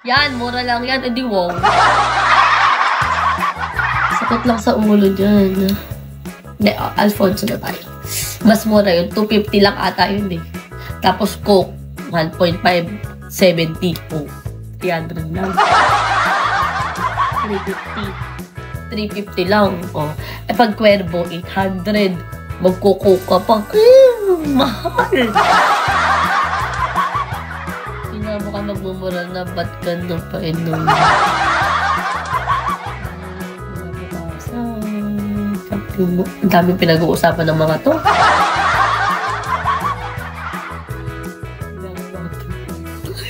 Yan, mura lang yan. Edi wow. Sakit lang sa ulo dyan. Hindi, Alfonso na tayo. Mas mura yun. 250 lang ata yun eh. Tapos Coke, 1.5, 70. Oh, 300 lang. 350 lang. Oh. Eh, pag Cuervo, 800. Magkukoke ka pa. Mahal. Mo ka magmumura na ba't ganda pa inom? Ang daming pinag-uusapan ng mga to.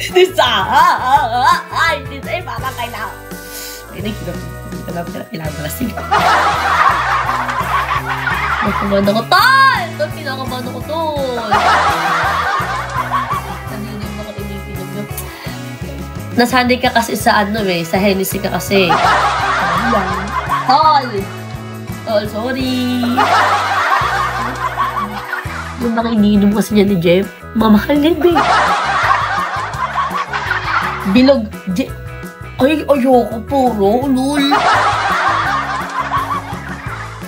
Hindi sa iba ka kailangan. Hindi kailangan malasing. Nagkumanda ko, tol! Tol, pinakaman ako, tol! Nasanay ka kasi sa ano eh, sa Hennessy ka kasi. Tol! Tol, sorry! Yung mga iniinom kasi niya ni Jeff, mamahal din eh. Bilog, ay, ayoko, puro, lul.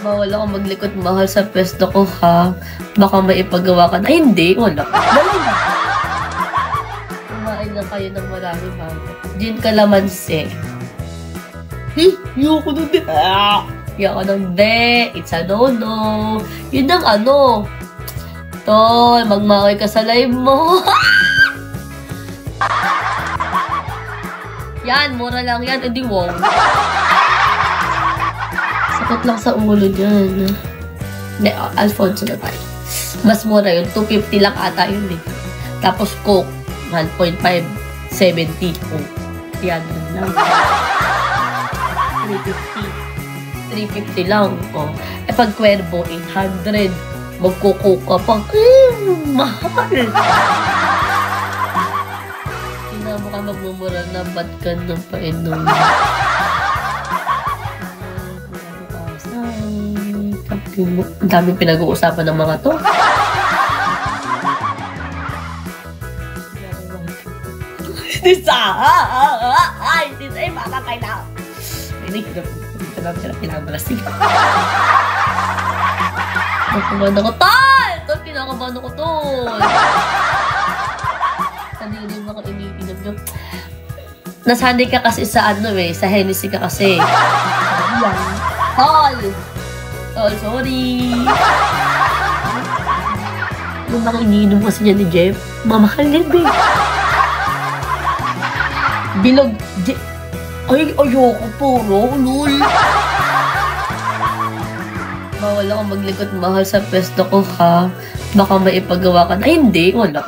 Bawal ako maglikot mahal sa pwesto ko, ha? Baka may ipagawa ka na. Ay, hindi, wala. Kumain na kayo ng marami bago. Gin kalamansi. Ayoko nun din. Ayoko nun din. It's a no-no. Yun ang ano. Tol, magmakay ka sa live mo. Yan, mura lang yan. Edi wow. Sakit lang sa ulo dyan. Hindi, Alfonso na tayo. Mas mura yun. 250 lang ata yun eh. Tapos Coke, 1.5, 70. Oh, 300 lang. 350 lang. Oh. Eh, pag Cuervo, 800. Magkukoke ka pa. Mahal. Mo ka magmumura na ba't ganda pa inom? Ang daming pinag-uusapan ng mga to. Hindi sa iba ka kailangan. Hindi kailangan malasing. Nagkumanda ko, tol! Tol, kinakabahan ako, tol! Hindi mo ka iniinom nyo. Nasanay ka kasi sa ano eh, sa Hennessy ka kasi. Tol! Tol, sorry! Yung mga iniinom kasi niya ni Jeff, mamahal din eh. Bilog, ay, ayoko, puro, lul. Bawal ako maglikot mahal sa pwesto ko, ha? Baka may ipagawa ka na. Ay, hindi, wala.